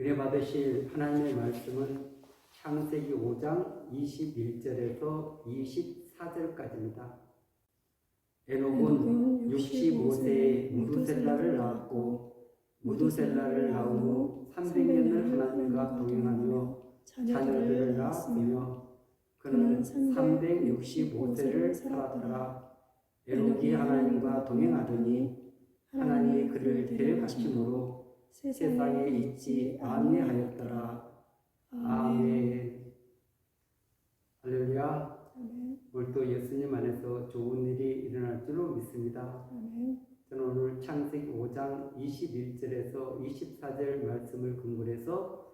은혜 받으실 하나님의 말씀은 창세기 5장 21절에서 24절까지입니다. 에녹은 65세에 무두셀라를 낳았고 무두셀라를 낳은 후 300년을 하나님과 동행하며 자녀들을 낳았으며 그는 365세를 살았더라. 에녹이 하나님과 동행하더니 하나님이 그를 데려가심으로 세상에 있지 아니하였더라. 아멘. 할렐루야. 오늘도 예수님 안에서 좋은 일이 일어날 줄로 믿습니다. 저는 오늘 창세기 5장 21절에서 24절 말씀을 근거로 해서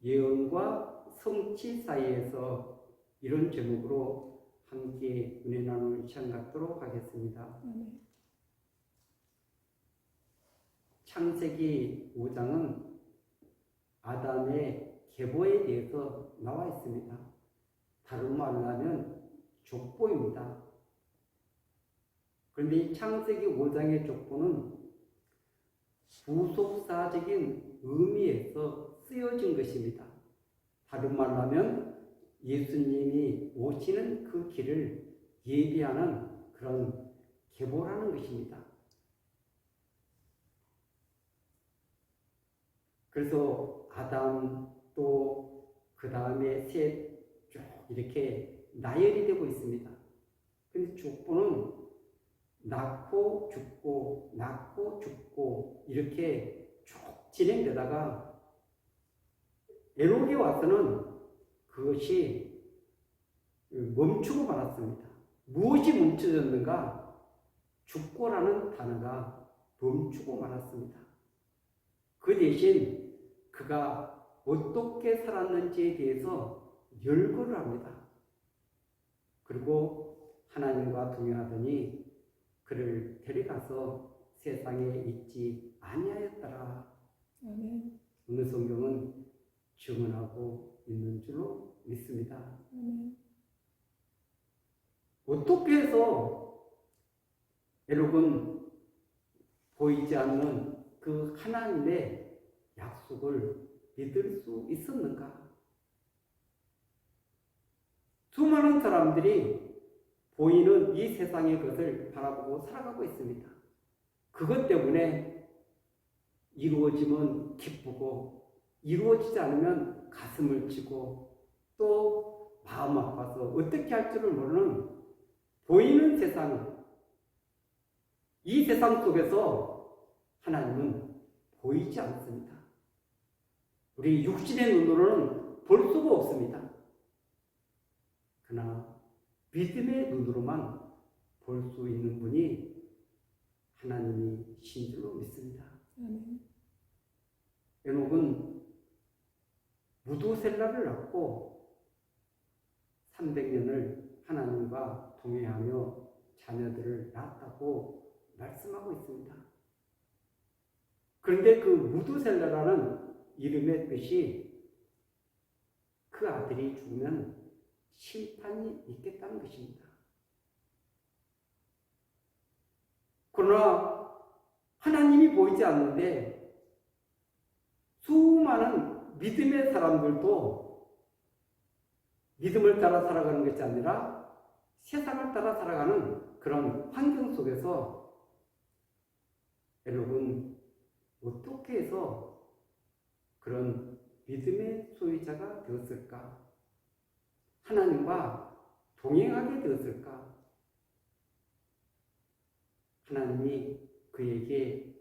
예언과 성취 사이에서 이런 제목으로 함께 은혜 나눌 시간 갖도록 하겠습니다. 창세기 5장은 아담의 계보에 대해서 나와 있습니다. 다른 말로 하면 족보입니다. 그런데 이 창세기 5장의 족보는 부속사적인 의미에서 쓰여진 것입니다. 다른 말로 하면 예수님이 오시는 그 길을 예비하는 그런 계보라는 것입니다. 그래서 아담 또 그 다음에 셋 쭉 이렇게 나열이 되고 있습니다. 근데 족보는 낳고 죽고 이렇게 쭉 진행되다가 에녹에 와서는 그것이 멈추고 말았습니다. 무엇이 멈춰졌는가? 죽고라는 단어가 멈추고 말았습니다. 그 대신 그가 어떻게 살았는지에 대해서 열거를 합니다. 그리고 하나님과 동행하더니 그를 데려가서 세상에 있지 아니하였더라. 오늘 성경은 증언하고 있는 줄로 믿습니다. 어떻게 해서 에녹은 보이지 않는 그 하나님의 약속을 믿을 수 있었는가? 수많은 사람들이 보이는 이 세상의 것을 바라보고 살아가고 있습니다. 그것 때문에 이루어지면 기쁘고 이루어지지 않으면 가슴을 치고 또 마음 아파서 어떻게 할 줄을 모르는 보이는 세상, 이 세상 속에서 하나님은 보이지 않습니다. 우리 육신의 눈으로는 볼 수가 없습니다. 그러나 믿음의 눈으로만 볼 수 있는 분이 하나님이신 줄로 믿습니다. 에녹은 무두셀라를 낳고 300년을 하나님과 동행하며 자녀들을 낳았다고 말씀하고 있습니다. 그런데 그 무두셀라라는 이름의 뜻이 그 아들이 죽으면 심판이 있겠다는 것입니다. 그러나 하나님이 보이지 않는데 수많은 믿음의 사람들도 믿음을 따라 살아가는 것이 아니라 세상을 따라 살아가는 그런 환경 속에서 에녹은 어떻게 해서 그런 믿음의 소유자가 되었을까? 하나님과 동행하게 되었을까? 하나님이 그에게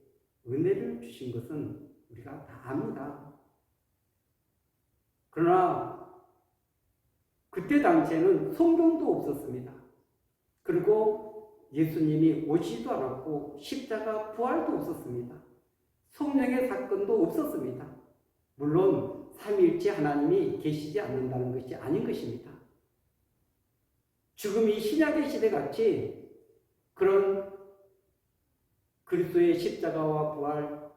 은혜를 주신 것은 우리가 다 압니다. 그러나 그때 당시에는 성경도 없었습니다. 그리고 예수님이 오시지도 않았고 십자가 부활도 없었습니다. 성령의 사건도 없었습니다. 물론 삼위일체 하나님이 계시지 않는다는 것이 아닌 것입니다. 지금 이 신약의 시대같이 그런 그리스도의 십자가와 부활,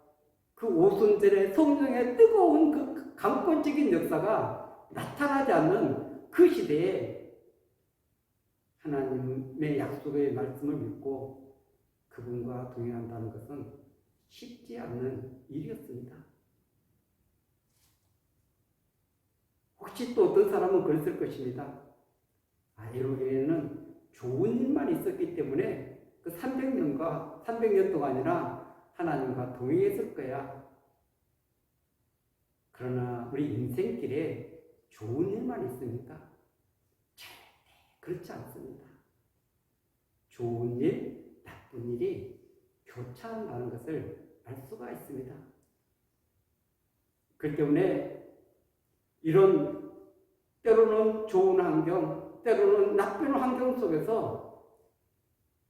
그 오순절의 성령의 뜨거운 그 강권적인 역사가 나타나지 않는 그 시대에 하나님의 약속의 말씀을 믿고 그분과 동행한다는 것은 쉽지 않은 일이었습니다. 혹시 또 어떤 사람은 그랬을 것입니다. 에녹에는 좋은 일만 있었기 때문에 그 300년 동안이나 하나님과 동행했을 거야. 그러나 우리 인생길에 좋은 일만 있습니까? 절대 그렇지 않습니다. 좋은 일, 나쁜 일이 교차한다는 것을 알 수가 있습니다. 그렇기 때문에 이런 때로는 좋은 환경, 때로는 나쁜 환경 속에서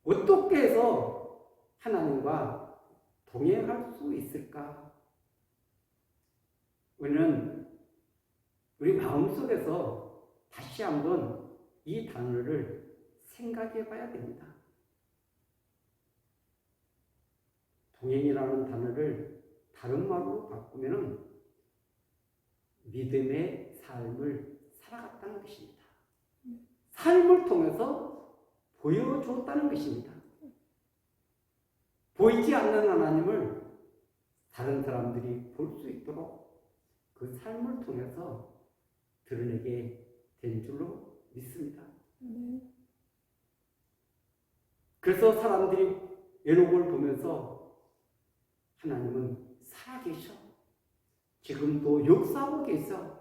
어떻게 해서 하나님과 동행할 수 있을까? 우리는 우리 마음속에서 다시 한번 이 단어를 생각해 봐야 됩니다. 동행이라는 단어를 다른 말로 바꾸면 믿음의 삶을 살아갔다는 것입니다. 삶을 통해서 보여줬다는 것입니다. 보이지 않는 하나님을 다른 사람들이 볼 수 있도록 그 삶을 통해서 드러내게 된 줄로 믿습니다. 그래서 사람들이 에녹을 보면서 하나님은 살아계셔. 지금도 역사하고 계셔.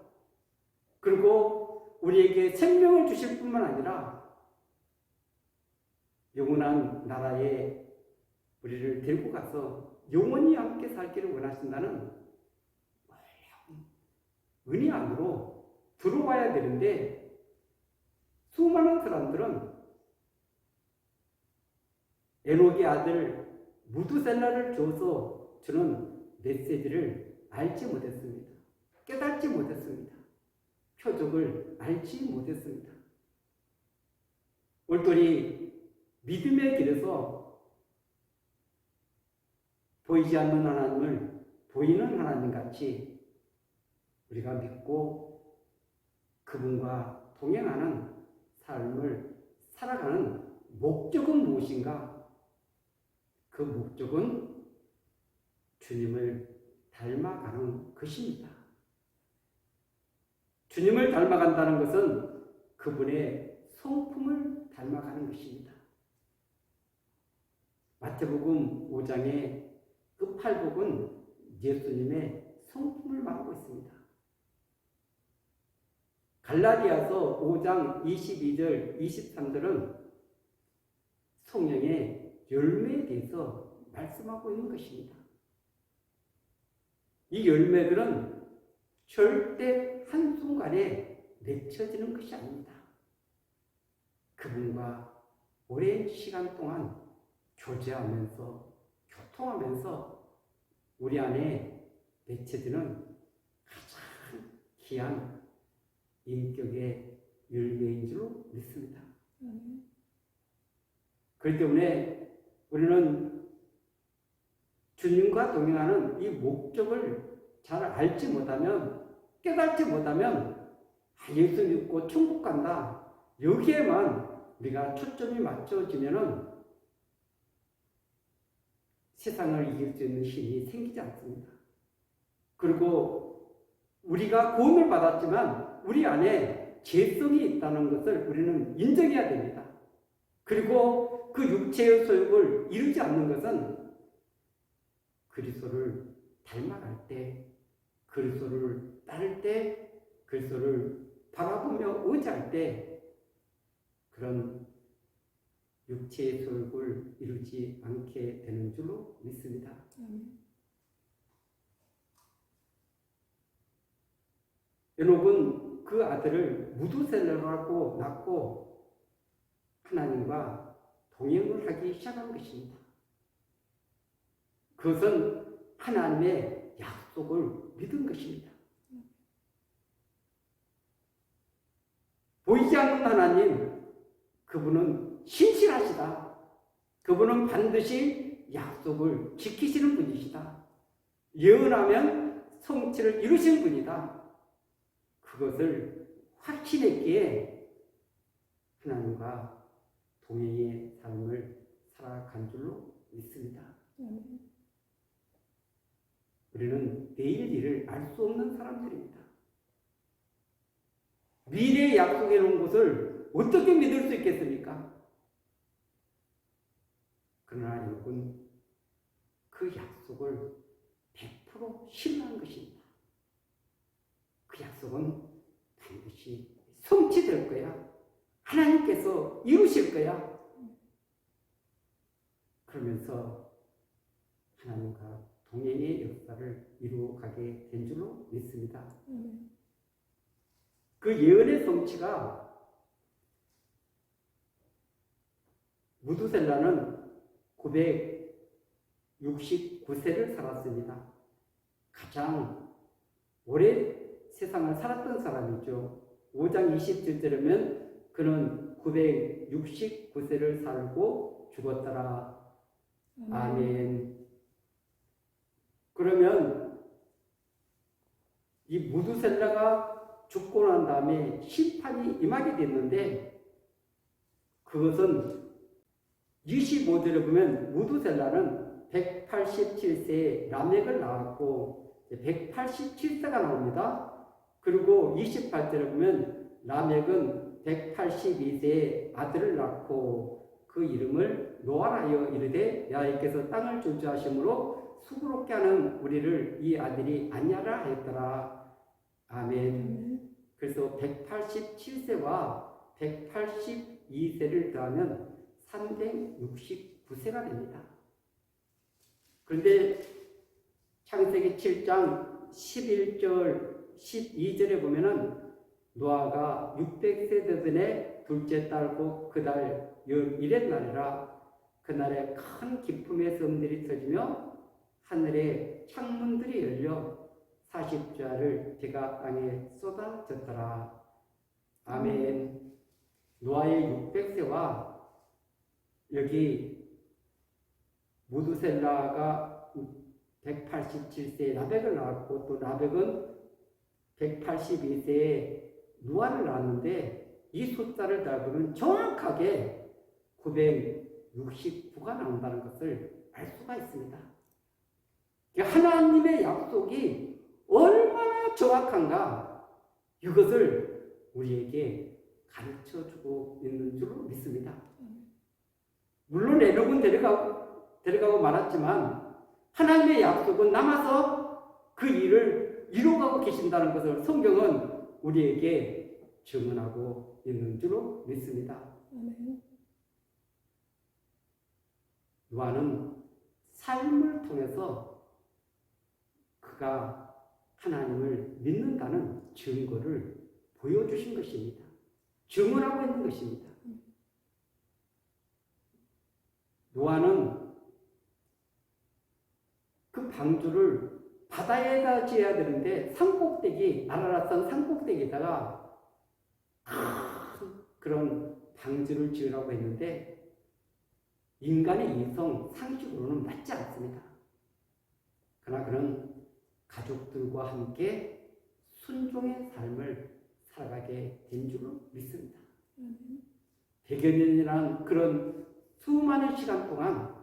그리고 우리에게 생명을 주실 뿐만 아니라 영원한 나라에 우리를 데리고 가서 영원히 함께 살기를 원하신다는 은혜 안으로 들어와야 되는데 수많은 사람들은 에녹의 아들 무두셀라를 줘서 주는 메시지를 알지 못했습니다. 깨닫지 못했습니다. 표적을 알지 못했습니다. 올돌이 믿음의 길에서 보이지 않는 하나님을 보이는 하나님같이 우리가 믿고 그분과 동행하는 삶을 살아가는 목적은 무엇인가? 그 목적은 주님을 닮아가는 것입니다. 주님을 닮아간다는 것은 그분의 성품을 닮아가는 것입니다. 마태복음 5장의 그 팔복은 예수님의 성품을 말하고 있습니다. 갈라디아서 5장 22절, 23절은 성령의 열매에 대해서 말씀하고 있는 것입니다. 이 열매들은 절대 한순간에 맺혀지는 것이 아닙니다. 그분과 오랜 시간 동안 교제하면서, 교통하면서 우리 안에 맺혀지는 가장 귀한 인격의 열매인 줄로 믿습니다. 그렇기 때문에 우리는 주님과 동행하는 이 목적을 잘 알지 못하면, 깨닫지 못하면 예수 믿고 천국 간다, 여기에만 우리가 초점이 맞춰지면은 세상을 이길 수 있는 힘이 생기지 않습니다. 그리고 우리가 구원을 받았지만 우리 안에 죄성이 있다는 것을 우리는 인정해야 됩니다. 그리고 그 육체의 소욕을 이루지 않는 것은 그리스도를 닮아갈 때, 그리스도를 따를 때, 그리스도를 바라보며 의지할 때 그런 육체의 소욕을 이루지 않게 되는 줄로 믿습니다. 에녹은 그 아들을 무두셀라라고 낳고 하나님과 동행을 하기 시작한 것입니다. 그것은 하나님의 약속을 믿은 것입니다. 보이지 않는 하나님, 그분은 신실하시다. 그분은 반드시 약속을 지키시는 분이시다. 예언하면 성취를 이루신 분이다. 그것을 확신했기에 하나님과 동행의 삶을 살아간 줄로 믿습니다. 우리는 내일 일을 알 수 없는 사람들입니다. 미래의 약속해 놓은 것을 어떻게 믿을 수 있겠습니까? 그러나 여러분, 그 약속을 100% 신뢰한 것입니다. 그 약속은 반드시 성취될 거야. 하나님께서 이루실 거야. 그러면서 하나님과 동행의 역사를 이루어가게 된 줄로 믿습니다. 그 예언의 성취가 무두셀라는 969세를 살았습니다. 가장 오래 세상을 살았던 사람이죠. 5장 27절이면 그는 969세를 살고 죽었더라. 아멘. 그러면 이 무두셀라가 죽고 난 다음에 심판이 임하게 됐는데, 그것은 25절에 보면 무두셀라는 187세에 라멕을 낳았고 187세가 나옵니다. 그리고 28절에 보면 라멕은 182세에 아들을 낳고 그 이름을 노아라여 이르되 여호와께서 땅을 저주하심으로 수고롭게 하는 우리를 이 아들이 아니하라 하였더라. 아멘. 그래서 187세와 182세를 더하면 369세가 됩니다. 그런데 창세기 7장 11절 12절에 보면은 노아가 600세 되더니 둘째 딸고 그달 11의 날이라. 그날에 큰 기쁨의 성들이 터지며 하늘에 창문들이 열려 40주야를 비가 땅에 쏟아졌더라. 아멘. 노아의 600세와 여기 무두셀라가 187세에 라벡을 낳았고 또 라벡은 182세에 노아를 낳았는데 이 숫자를 잡으면 정확하게 969가 나온다는 것을 알 수가 있습니다. 하나님의 약속이 얼마나 정확한가, 이것을 우리에게 가르쳐주고 있는 줄로 믿습니다. 물론 에녹은 데려가고 말았지만 하나님의 약속은 남아서 그 일을 이루어가고 계신다는 것을 성경은 우리에게 증언하고 있는 줄로 믿습니다. 노아는 삶을 통해서 그가 하나님을 믿는다는 증거를 보여주신 것입니다. 증언하고 있는 것입니다. 노아는 그 방주를 바다에다 지어야 되는데 산꼭대기, 아라랏산 산꼭대기에다가 큰 그런 방주를 지으라고 했는데 인간의 이성, 상식으로는 맞지 않습니다. 그러나 그는 가족들과 함께 순종의 삶을 살아가게 된 줄로 믿습니다. 100여 년이라는 그런 수많은 시간 동안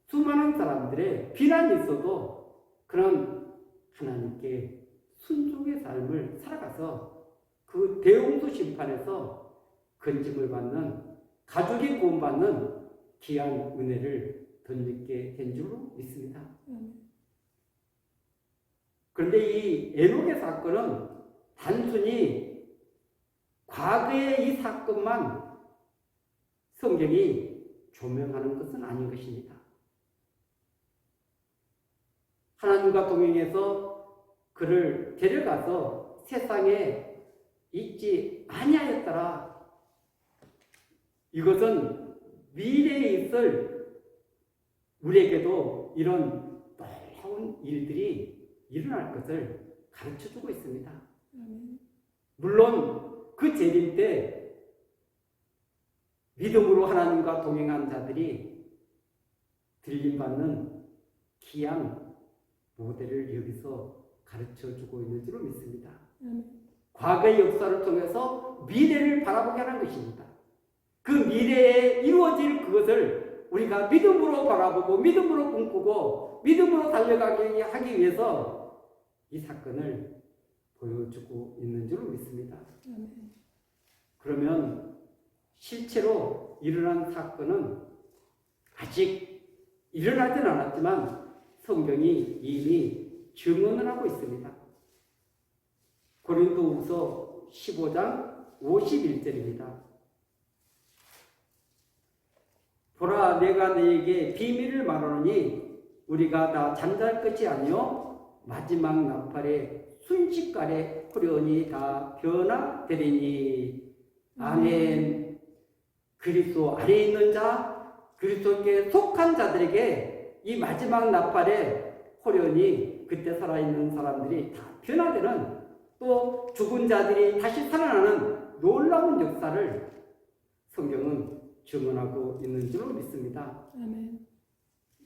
수많은 사람들의 비난이 있어도 그런 하나님께 순종의 삶을 살아가서 그 대홍수 심판에서 건짐을 받는, 가족이 구원받는 귀한 은혜를 덧입게 된 줄로 믿습니다. 그런데 이 에녹의 사건은 단순히 과거의 이 사건만 성경이 조명하는 것은 아닌 것입니다. 하나님과 동행해서 그를 데려가서 세상에 있지 아니하였더라. 이것은 미래에 있을 우리에게도 이런 놀라운 일들이 일어날 것을 가르쳐주고 있습니다. 물론 그 재림 때 믿음으로 하나님과 동행한 자들이 들림받는 귀한 모델을 여기서 가르쳐주고 있는 줄로 믿습니다. 과거의 역사를 통해서 미래를 바라보게 하는 것입니다. 그 미래에 이루어질 그것을 우리가 믿음으로 바라보고 믿음으로 꿈꾸고 믿음으로 달려가게 하기 위해서 이 사건을 보여주고 있는 줄로 믿습니다. 그러면 실제로 일어난 사건은 아직 일어나진 않았지만 성경이 이미 증언을 하고 있습니다. 고린도후서 15장 51절입니다. 보라, 내가 너에게 비밀을 말하노니 우리가 다 잠잘 것이 아니요 마지막 나팔에 순식간에 후련히 다 변화되리니. 아멘. 그리스도 아래 있는 자, 그리스도께 속한 자들에게 이 마지막 나팔에 호련히 그때 살아있는 사람들이 다 변화되는, 또 죽은 자들이 다시 살아나는 놀라운 역사를 성경은 증언하고 있는 줄로 믿습니다. 아멘.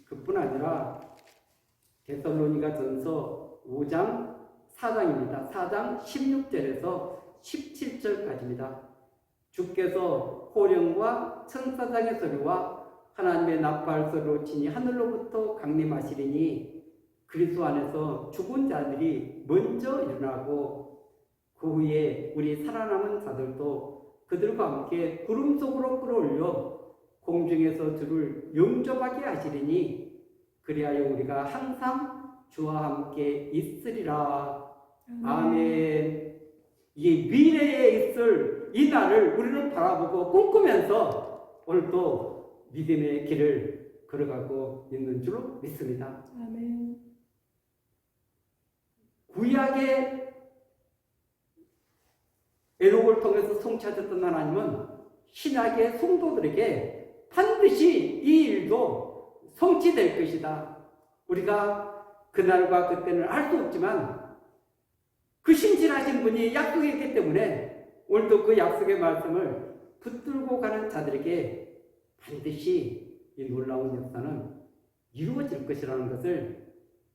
그뿐 아니라 데살로니가 전서 5장 4장입니다. 4장 16절에서 17절까지입니다. 주께서 호령과 천사장의 소리와 하나님의 나팔 소리로 치니 하늘로부터 강림하시리니 그리스도 안에서 죽은 자들이 먼저 일어나고 그 후에 우리 살아남은 자들도 그들과 함께 구름 속으로 끌어올려 공중에서 주를 영접하게 하시리니 그리하여 우리가 항상 주와 함께 있으리라. 아멘. 이 미래에 있을 이 날을 우리는 바라보고 꿈꾸면서 오늘도 믿음의 길을 걸어가고 있는 줄로 믿습니다. 아멘. 구약의 에녹을 통해서 성취하셨던 하나님은 신약의 성도들에게 반드시 이 일도 성취될 것이다. 우리가 그날과 그때는 알 수 없지만 그 신실하신 분이 약속했기 때문에 오늘도 그 약속의 말씀을 붙들고 가는 자들에게 반드시 이 놀라운 역사는 이루어질 것이라는 것을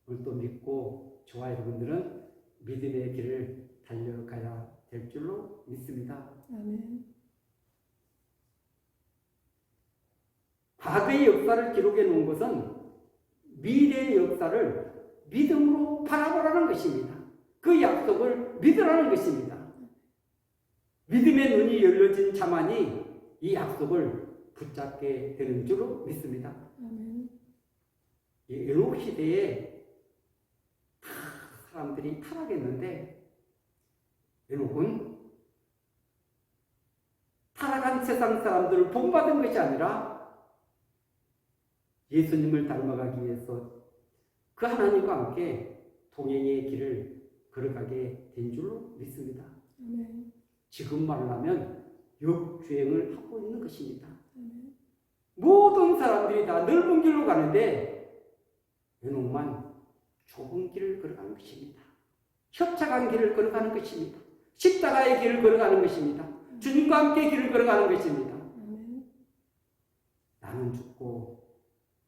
오늘도 믿고 저와 여러분들은 믿음의 길을 달려가야 될 줄로 믿습니다. 아멘. 과거의 역사를 기록해 놓은 것은 미래의 역사를 믿음으로 바라보라는 것입니다. 그 약속을 믿으라는 것입니다. 믿음의 눈이 열려진 자만이 이 약속을 붙잡게 되는 줄로 믿습니다. 아멘. 이 에녹 시대에 다 사람들이 타락했는데 에녹은 타락한 세상 사람들을 본받은 것이 아니라 예수님을 닮아가기 위해서 그 하나님과 함께 동행의 길을 걸어가게 된 줄로 믿습니다. 아멘. 지금 말하면 역주행을 하고 있는 것입니다. 아멘. 모든 사람들이 다 넓은 길로 가는데 에녹만 좁은 길을 걸어가는 것입니다. 협착한 길을 걸어가는 것입니다. 십자가의 길을 걸어가는 것입니다. 주님과 함께 길을 걸어가는 것입니다. 아멘. 나는 죽고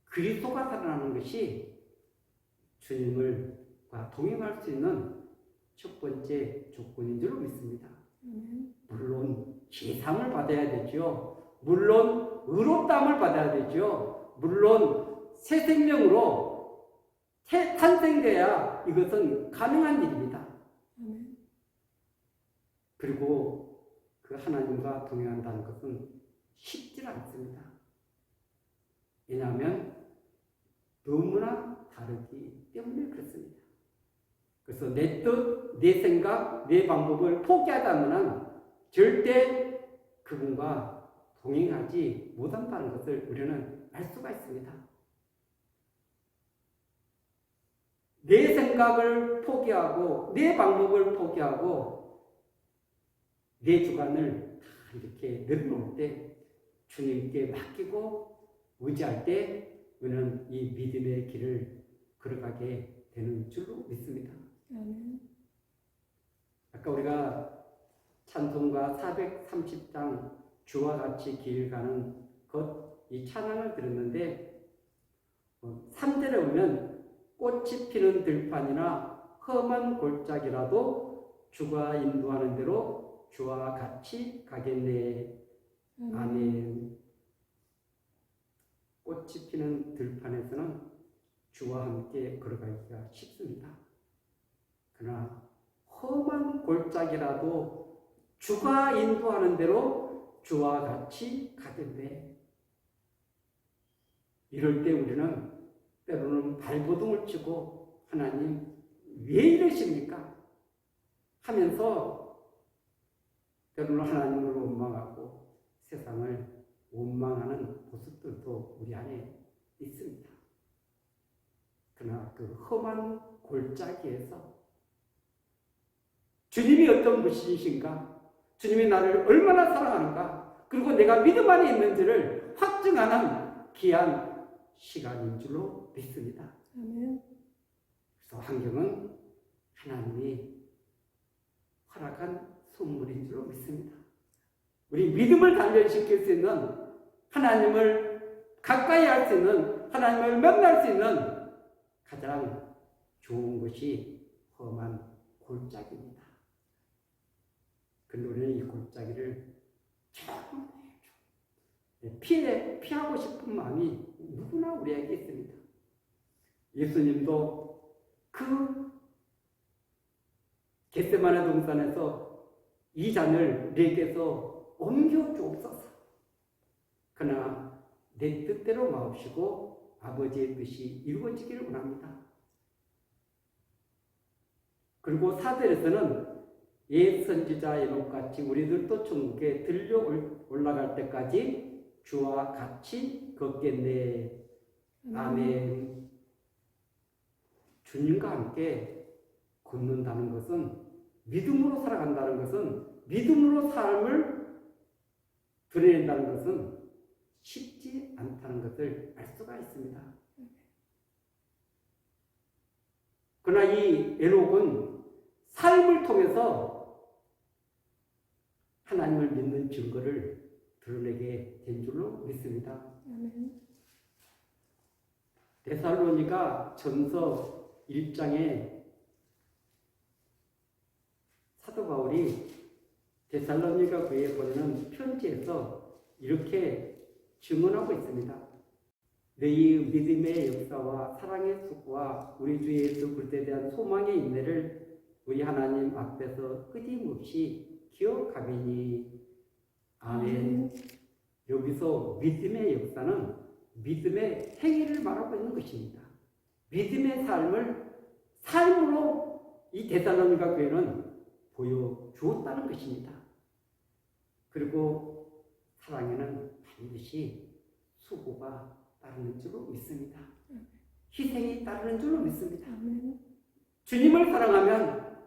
그리스도가 살아나는 것이 주님과 동행할 수 있는 첫 번째 조건인 줄 믿습니다. 아멘. 물론 제상을 받아야 되죠. 물론 의롭다함을 받아야 되죠. 물론 새 생명으로 탄생돼야 이것은 가능한 일입니다. 아멘. 그리고 그 하나님과 동행한다는 것은 쉽지 않습니다. 왜냐하면 너무나 다르기 때문에 그렇습니다. 그래서 내 뜻, 내 생각, 내 방법을 포기하다면 절대 그분과 동행하지 못한다는 것을 우리는 알 수가 있습니다. 내 생각을 포기하고 내 방법을 포기하고 내 주관을 다 이렇게 내려놓을 때 주님께 맡기고 의지할 때 우리는 이 믿음의 길을 걸어가게 되는 줄로 믿습니다. 아멘. 아까 우리가 찬송가 430장 주와 같이 길 가는 것, 이 찬양을 들었는데 3절에 보면 꽃이 피는 들판이나 험한 골짜기라도 주가 인도하는 대로 주와 같이 가겠네. 아멘. 꽃이 피는 들판에서는 주와 함께 걸어가기가 쉽습니다. 그러나 험한 골짜기라도 주가 인도하는 대로 주와 같이 가던데 이럴 때 우리는 때로는 발버둥을 치고 하나님 왜 이러십니까? 하면서 때로는 하나님을 원망하고 세상을 원망하는 모습들도 우리 안에 있습니다. 그러나 그 험한 골짜기에서 주님이 어떤 분이신가? 주님이 나를 얼마나 사랑하는가? 그리고 내가 믿음 안에 있는지를 확증하는 귀한 시간인 줄로 믿습니다. 아멘. 그래서 환경은 하나님이 허락한 선물인 줄로 믿습니다. 우리 믿음을 단련시킬 수 있는 하나님을 가까이 할 수 있는 하나님을 만날 수 있는 가장 좋은 것이 험한 골짜기입니다. 그런데 우리는 이 골짜기를 피하고 싶은 마음이 누구나 우리에게 있습니다. 예수님도 그 겟세마네 동산에서 이 잔을 내게서 옮겨 주옵소서. 그러나 내 뜻대로 마옵시고 아버지의 뜻이 이루어지기를 원합니다. 그리고 사절에서는 옛 선지자 에녹같이 우리들도 천국에 들려 올라갈 때까지 주와 같이 걷겠네. 아멘. 주님과 함께 걷는다는 것은 믿음으로 살아간다는 것은 믿음으로 삶을 드러낸다는 것은 쉽지 않다는 것을 알 수가 있습니다. 그러나 이 에녹은 삶을 통해서 하나님을 믿는 증거를 드러내게 된 줄로 믿습니다. 아멘. 데살로니가 전서 1장에 사도 바울이 데살로니가 교회에 보내는 편지에서 이렇게 증언하고 있습니다. 너희 믿음의 역사와 사랑의 수고와 우리 주 예수 그리스도에 대한 소망의 인내를 우리 하나님 앞에서 끊임없이 기억하리니. 아멘. 여기서 믿음의 역사는 믿음의 행위를 말하고 있는 것입니다. 믿음의 삶으로 이 데살로니가 교회는 보여주었다는 것입니다. 그리고 사랑에는 반드시 수고가 따르는 줄로 믿습니다. 희생이 따르는 줄로 믿습니다. 주님을 사랑하면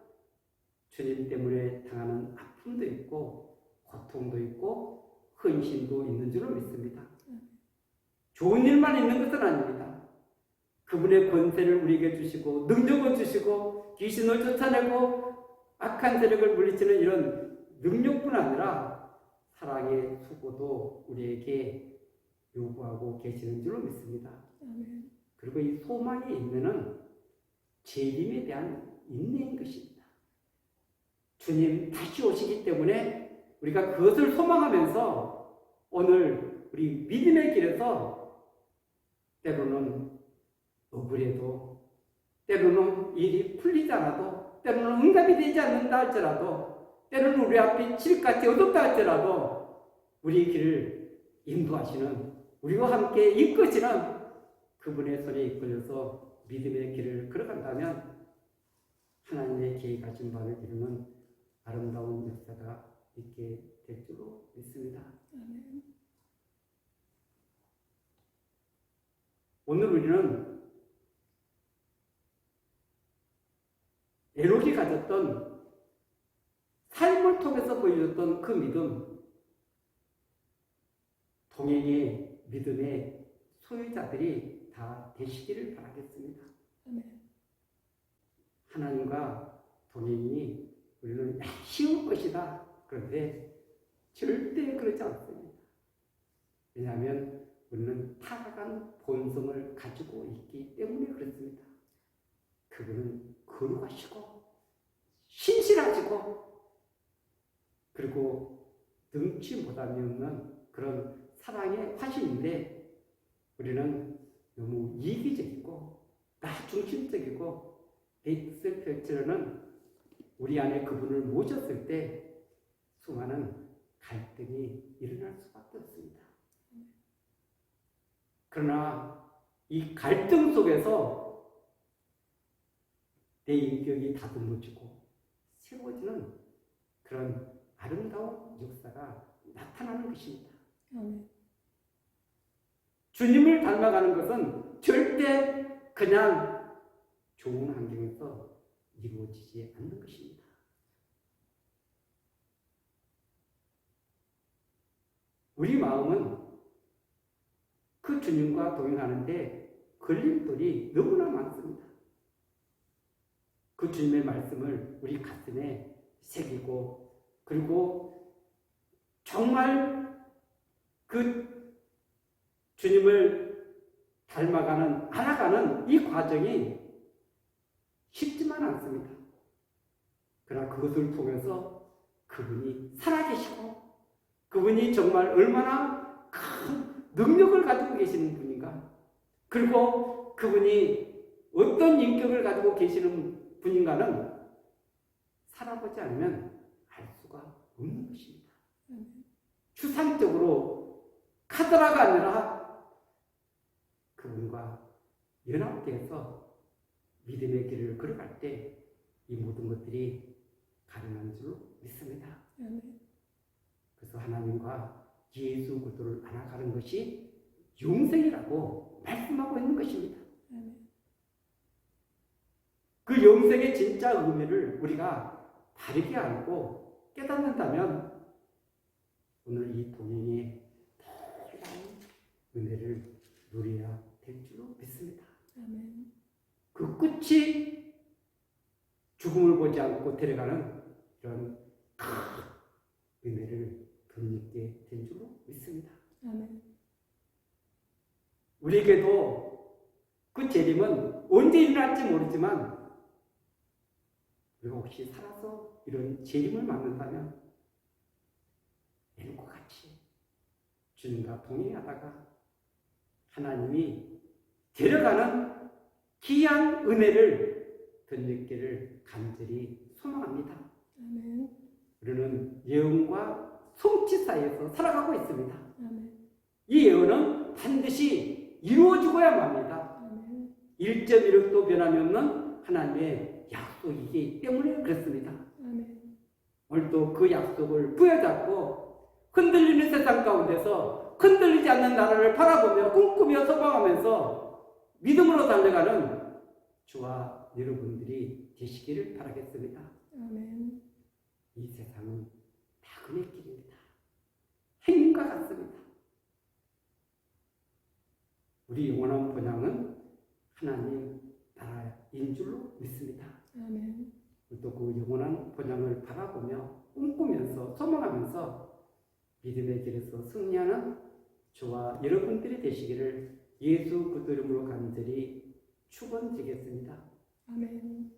주님 때문에 당하는 아픔도 있고 고통도 있고 헌신도 있는 줄로 믿습니다. 좋은 일만 있는 것은 아닙니다. 그분의 권세를 우리에게 주시고 능력을 주시고 귀신을 쫓아내고 악한 세력을 물리치는 이런 능력뿐 아니라 사랑의 수고도 우리에게 요구하고 계시는 줄로 믿습니다. 그리고 이 소망의 인내는 재림에 대한 인내인 것입니다. 주님 다시 오시기 때문에 우리가 그것을 소망하면서 오늘 우리 믿음의 길에서 때로는 억울해도 때로는 일이 풀리지 않아도 때로는 응답이 되지 않는다 할지라도 때로는 우리 앞이 칠같이 어둡다 할지라도 우리 길을 인도하시는 우리와 함께 이끄시는 그분의 손에 이끌려서 믿음의 길을 걸어간다면 하나님의 계획하신 바를 이루는 아름다운 역사가 있게 될 줄로 믿습니다. 오늘 우리는 에녹이 가졌던 삶을 통해서 보여줬던 그 믿음, 동행의 믿음의 소유자들이 다 되시기를 바라겠습니다. 하나님과 동행이 우리는 쉬울 것이다. 그런데 절대 그렇지 않습니다. 왜냐하면 우리는 타락한 본성을 가지고 있기 때문에 그렇습니다. 그분은 거룩하시고 신실하시고 그리고 능치 못함이 없는 그런 사랑의 화신인데 우리는 너무 이기적이고 나 중심적이고 내 뜻을 펼치려는 우리 안에 그분을 모셨을 때 수많은 갈등이 일어날 수밖에 없습니다. 그러나 이 갈등 속에서 내 인격이 다듬어지고 새로워지는 그런 아름다운 역사가 나타나는 것입니다. 아멘. 주님을 닮아가는 것은 절대 그냥 좋은 환경에서 이루어지지 않는 것입니다. 우리 마음은 그 주님과 동행하는데 걸림돌이 너무나 많습니다. 그 주님의 말씀을 우리 가슴에 새기고 그리고 정말 그 주님을 닮아가는 알아가는 이 과정이 쉽지만 않습니다. 그러나 그것을 통해서 그분이 살아계시고 그분이 정말 얼마나 큰 능력을 가지고 계시는 분인가, 그리고 그분이 어떤 인격을 가지고 계시는 분인가는 살아보지 않으면 알 수가 없는 것입니다. 추상적으로 카더라가 아니라 그분과 연합돼서 믿음의 길을 걸어갈 때 이 모든 것들이 가능한 줄 믿습니다. 그래서 하나님과 예수 그리스도를 알아가는 것이 영생이라고 말씀하고 있는 것입니다. 그 영생의 진짜 의미를 우리가 바르게 알고 깨닫는다면 오늘 이 동행의 놀라운 은혜를 누려야 될 줄로 믿습니다. 그 끝이 죽음을 보지 않고 데려가는 이런 큰 은혜를 덧입게 된 줄로 믿습니다. 우리에게도 그 재림은 언제 일어날지 모르지만 우리가 혹시 살아서 이런 재림을 맞는다면 예능과 같이 주님과 동행하다가 하나님이 데려가는 귀한 은혜를 덧입기를 간절히 소망합니다. 우리는 예언과 성취 사이에서 살아가고 있습니다. 이 예언은 반드시 이루어지고야 맙니다. 1.1획도 변함이 없는 하나님의 약속이기 때문에 그렇습니다. 오늘도 그 약속을 부여잡고 흔들리는 세상 가운데서 흔들리지 않는 나라를 바라보며 꿈꾸며 소망하면서 믿음으로 달려가는 저와 여러분들이 되시기를 바라겠습니다. 이 세상은 낙원의 길입니다. 행인과 같습니다. 우리 영원한 본향은 하나님 나라인 줄로 믿습니다. 또 그 영원한 본향을 바라보며 꿈꾸면서 소망하면서 믿음의 길에서 승리하는 저와 여러분들이 되시기를 예수 그리스도 이름으로 간절히 축원드리겠습니다. 아멘.